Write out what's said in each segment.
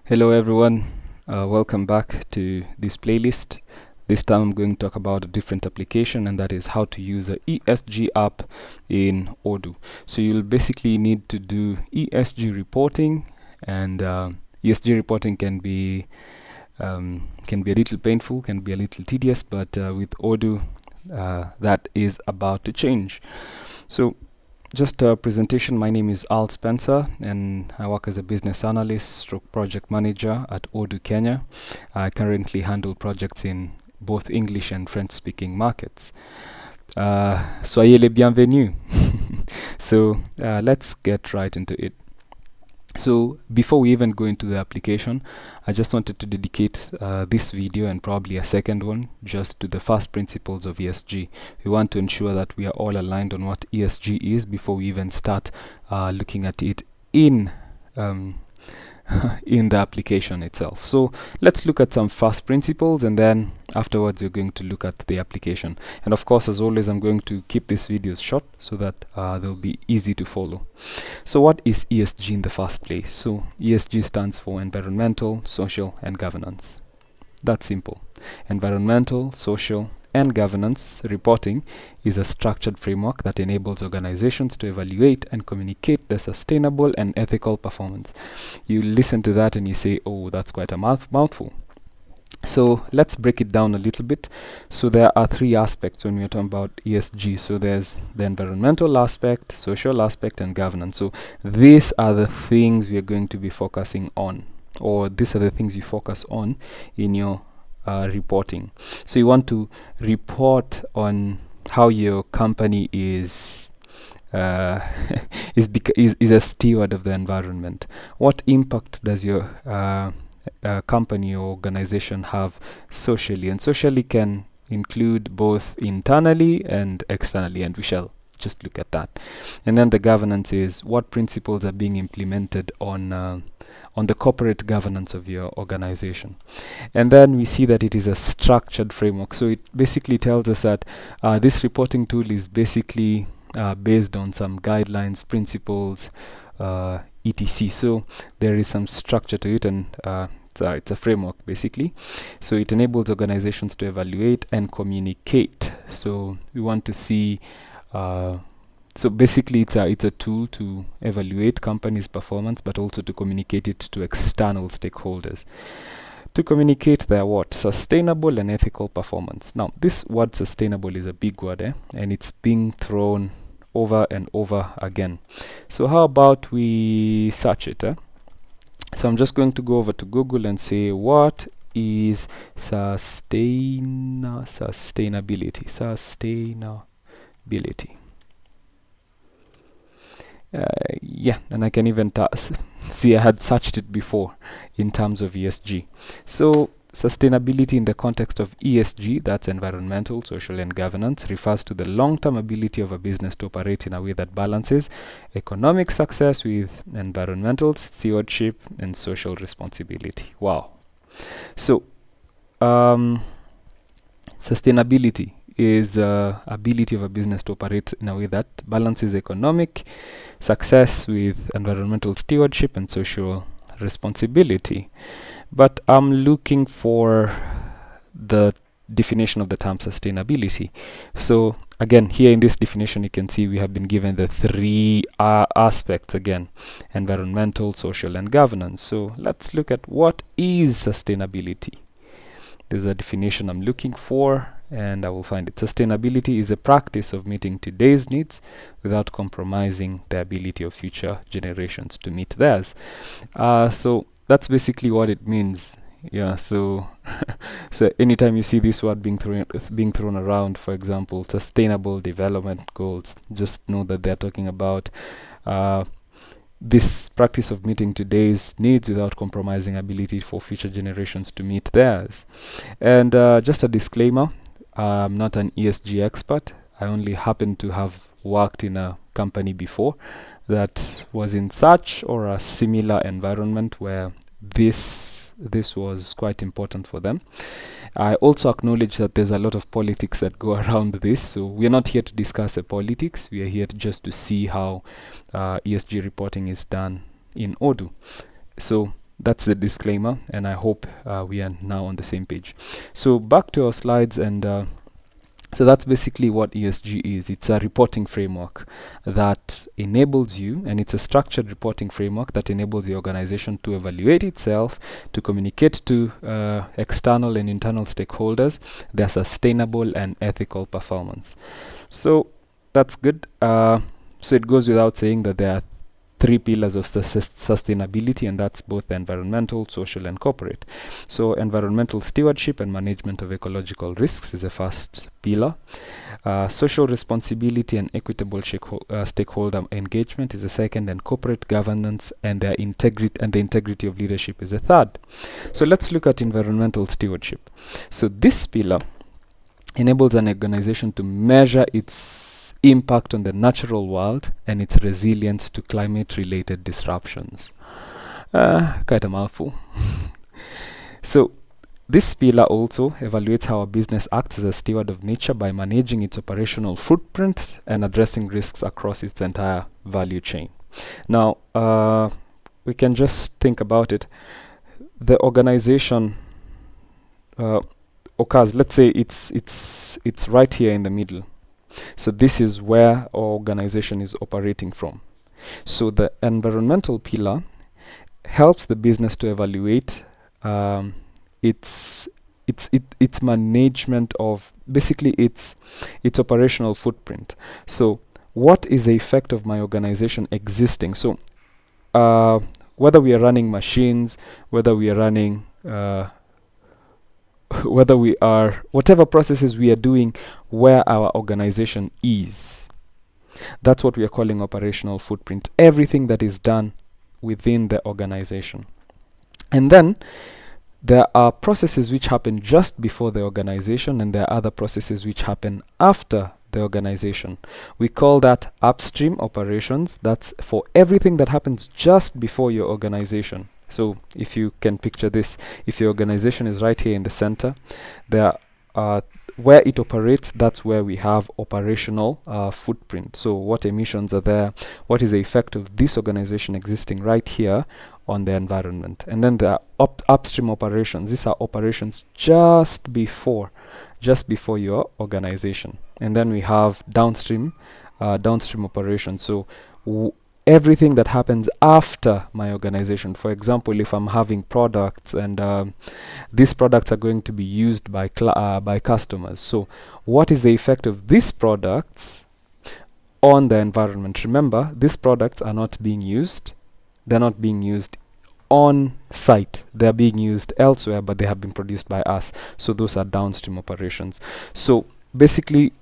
Hello everyone, welcome back to this playlist. This time I'm going to talk about a different application, and that is how to use a ESG app in Odoo. So you'll basically need to do ESG reporting, and ESG reporting can be a little painful, can be a little tedious, but with Odoo that is about to change. So just a presentation. My name is Al Spencer, and I work as a business analyst stroke project manager at Odoo Kenya. I currently handle projects in both English and French speaking markets. Soyez les bienvenus. So let's get right into it. So before we even go into the application, I just wanted to dedicate this video and probably a second one just to the first principles of ESG. We want to ensure that we are all aligned on what ESG is before we even start looking at it in in the application itself. So let's look at some first principles, and then afterwards we're going to look at the application. And of course, as always, I'm going to keep these videos short so that they'll be easy to follow. So what is ESG in the first place? So ESG stands for environmental, social, and governance. That's simple. Environmental, social, and governance reporting is a structured framework that enables organizations to evaluate and communicate their sustainable and ethical performance. You listen to that and you say, oh, that's quite a mouthful. So let's break it down a little bit. So there are three aspects when we're talking about ESG. So there's the environmental aspect, social aspect, and governance. So these are the things we are going to be focusing on, or these are the things you focus on in your reporting. So you want to report on how your company is is a steward of the environment. What impact does your company or organization have socially? And socially can include both internally and externally, and we shall just look at that. And then the governance is what principles are being implemented on the corporate governance of your organization. And then we see that it is a structured framework. So it basically tells us that this reporting tool is basically based on some guidelines, principles, etc. So there is some structure to it, and it's a framework basically. So it enables organizations to evaluate and communicate. So we want to see so basically it's a tool to evaluate companies' performance, but also to communicate it to external stakeholders. To communicate their what? Sustainable and ethical performance. Now, this word sustainable is a big word, and it's being thrown over and over again. So how about we search it? So I'm just going to go over to Google and say, what is sustainability? Sustainability. Yeah, and I can even see I had searched it before in terms of ESG. So sustainability in the context of ESG, that's environmental, social, and governance, refers to the long-term ability of a business to operate in a way that balances economic success with environmental stewardship and social responsibility. Wow. So sustainability is ability of a business to operate in a way that balances economic success with environmental stewardship and social responsibility. But I'm looking for the definition of the term sustainability. So again, here in this definition, you can see we have been given the three aspects again: environmental, social, and governance. So let's look at what is sustainability. There's a definition I'm looking for, and I will find it. Sustainability is a practice of meeting today's needs without compromising the ability of future generations to meet theirs. So that's basically what it means. Yeah, so so anytime you see this word being thrown around, for example, sustainable development goals, just know that they're talking about this practice of meeting today's needs without compromising ability for future generations to meet theirs. And just a disclaimer, I'm not an ESG expert. I only happen to have worked in a company before that was in such or a similar environment where this was quite important for them. I also acknowledge that there's a lot of politics that go around this, so we're not here to discuss the politics. We are here just to see how ESG reporting is done in Odoo. So that's the disclaimer, and I hope we are now on the same page. So back to our slides, and so that's basically what ESG is. It's a reporting framework that enables you, and it's a structured reporting framework that enables the organization to evaluate itself, to communicate to external and internal stakeholders their sustainable and ethical performance. So that's good. So it goes without saying that there are three pillars of sustainability, and that's both environmental, social, and corporate. So environmental stewardship and management of ecological risks is the first pillar. Social responsibility and equitable stakeholder engagement is the second, and corporate governance and the integrity of leadership is the third. So let's look at environmental stewardship. So this pillar enables an organization to measure its impact on the natural world and its resilience to climate-related disruptions. Quite a mouthful. So this pillar also evaluates how a business acts as a steward of nature by managing its operational footprint and addressing risks across its entire value chain. Now, we can just think about it. The organization occurs, let's say it's right here in the middle. So this is where our organization is operating from. So the environmental pillar helps the business to evaluate its management of basically its operational footprint. So what is the effect of my organization existing? So whether we are running machines, whether we are running whatever processes we are doing where our organization is, that's what we are calling operational footprint. Everything that is done within the organization. And then there are processes which happen just before the organization, and there are other processes which happen after the organization. We call that upstream operations. That's for everything that happens just before your organization. So if you can picture this, if your organization is right here in the center, there where it operates, that's where we have operational footprint. So what emissions are there? What is the effect of this organization existing right here on the environment? And then there are upstream operations. These are operations just before your organization. And then we have downstream operations. So everything that happens after my organization. For example, if I'm having products and these products are going to be used by customers. So what is the effect of these products on the environment? Remember, these products are not being used. They're not being used on site. They're being used elsewhere, but they have been produced by us. So those are downstream operations. So basically,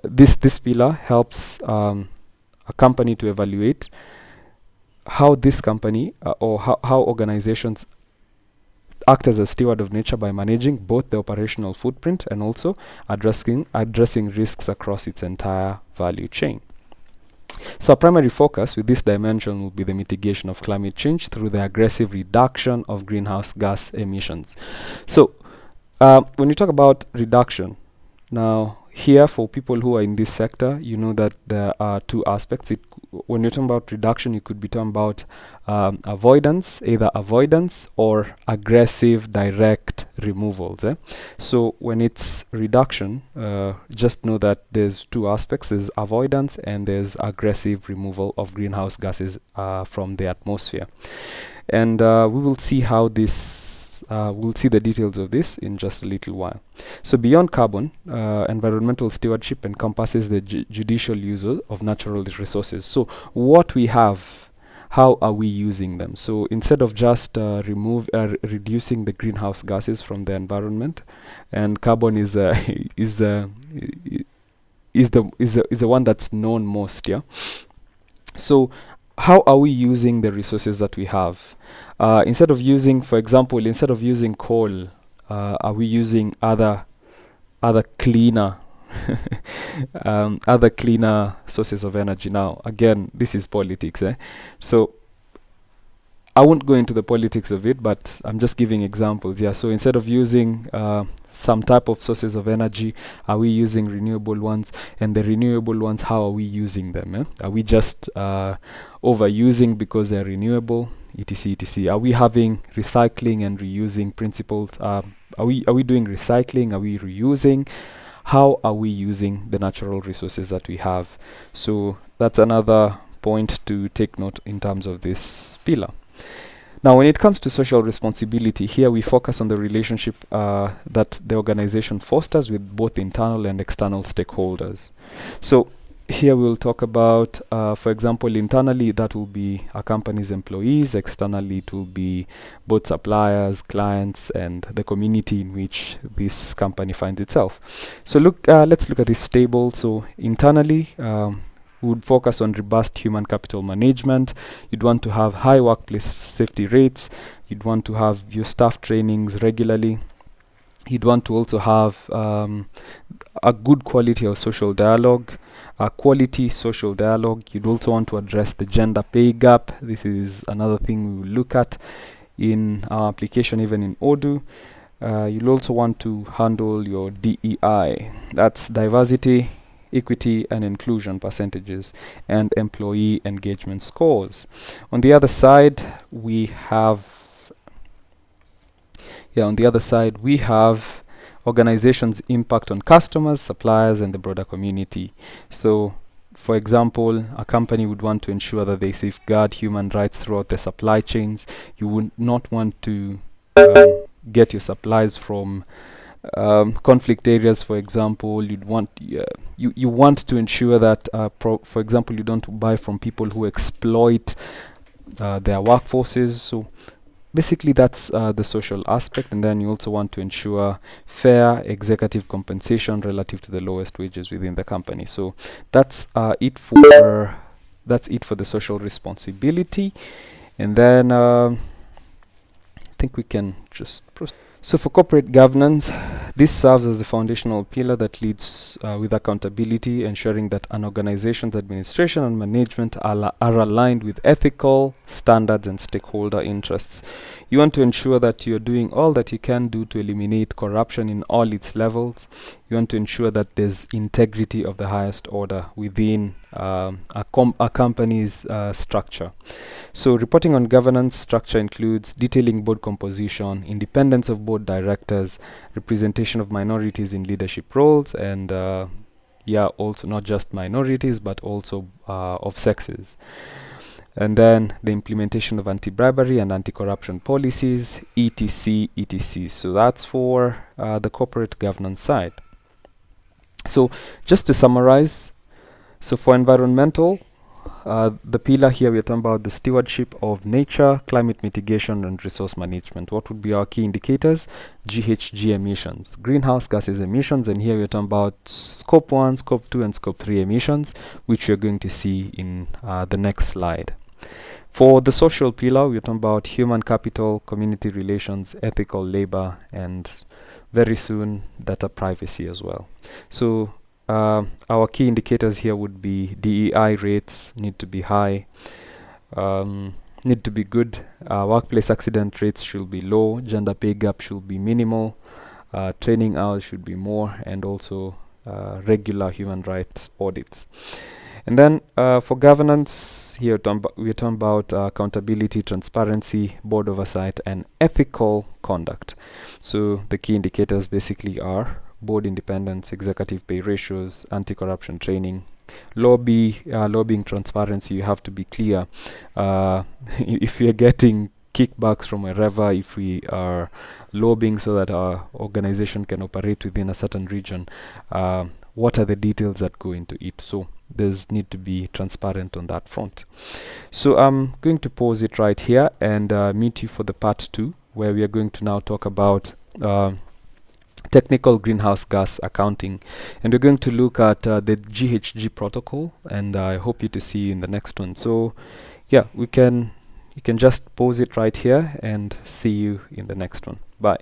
this pillar helps a company to evaluate how this company or how organizations act as a steward of nature by managing both the operational footprint and also addressing risks across its entire value chain. So our primary focus with this dimension will be the mitigation of climate change through the aggressive reduction of greenhouse gas emissions. So when you talk about reduction, now here for people who are in this sector, you know that there are two aspects. When you're talking about reduction, you could be talking about avoidance, either avoidance or aggressive direct removals. So when it's reduction, just know that there's two aspects. There's avoidance and there's aggressive removal of greenhouse gases from the atmosphere. And we will see how this we'll see the details of this in just a little while. So beyond carbon, environmental stewardship encompasses the judicial use of natural resources. So what we have, how are we using them? So instead of just reducing the greenhouse gases from the environment, and carbon is the one that's known most, yeah. So how are we using the resources that we have? Instead of using, for example, instead of using coal, are we using other cleaner other cleaner sources of energy? Now, again, this is politics. So I won't go into the politics of it, but I'm just giving examples. Yeah. So instead of using some type of sources of energy, are we using renewable ones? And the renewable ones, how are we using them? Are we just overusing because they're renewable? etc, etc. Are we having recycling and reusing principles? Are we doing recycling? Are we reusing? How are we using the natural resources that we have? So that's another point to take note in terms of this pillar. Now, when it comes to social responsibility, here we focus on the relationship that the organization fosters with both internal and external stakeholders. So here we'll talk about, for example, internally, that will be a company's employees. Externally, it will be both suppliers, clients, and the community in which this company finds itself. So let's look at this table. So internally, we would focus on robust human capital management. You'd want to have high workplace safety rates. You'd want to have your staff trainings regularly. You'd want to also have a good quality of social dialogue, a quality social dialogue. You'd also want to address the gender pay gap. This is another thing we will look at in our application, even in Odoo. You'll also want to handle your DEI. That's diversity, equity and inclusion percentages, and employee engagement scores. On the other side, we have organizations' impact on customers, suppliers, and the broader community. So, for example, a company would want to ensure that they safeguard human rights throughout the supply chains. You would not want to get your supplies from conflict areas. For example, you want to ensure that, for example, you don't buy from people who exploit their workforces. So basically, that's the social aspect. And then you also want to ensure fair executive compensation relative to the lowest wages within the company. So that's it for the social responsibility. And then I think we can just proceed. So for corporate governance, this serves as the foundational pillar that leads with accountability, ensuring that an organization's administration and management are aligned with ethical standards and stakeholder interests. You want to ensure that you're doing all that you can do to eliminate corruption in all its levels. You want to ensure that there's integrity of the highest order within a company's structure. So reporting on governance structure includes detailing board composition, independence of board directors, representation of minorities in leadership roles, and also not just minorities, but also of sexes. And then the implementation of anti-bribery and anti-corruption policies, etc, etc. So that's for the corporate governance side. So just to summarize, so for environmental, the pillar here, we're talking about the stewardship of nature, climate mitigation, and resource management. What would be our key indicators? GHG emissions, greenhouse gases emissions, and here we're talking about scope 1, scope 2, and scope 3 emissions, which you're going to see in the next slide. For the social pillar, we're talking about human capital, community relations, ethical labor, and very soon data privacy as well. So our key indicators here would be DEI rates need to be high, need to be good, workplace accident rates should be low, gender pay gap should be minimal, training hours should be more, and also regular human rights audits. And then for governance, here we're talking about accountability, transparency, board oversight, and ethical conduct. So the key indicators basically are board independence, executive pay ratios, anti-corruption training, lobbying transparency. You have to be clear if we are getting kickbacks from wherever, if we are lobbying so that our organization can operate within a certain region, what are the details that go into it? So there's need to be transparent on that front. So I'm going to pause it right here and meet you for the part 2, where we are going to now talk about technical greenhouse gas accounting, and we're going to look at the GHG protocol, and I hope you to see you in the next one. So yeah, you can just pause it right here and see you in the next one. Bye.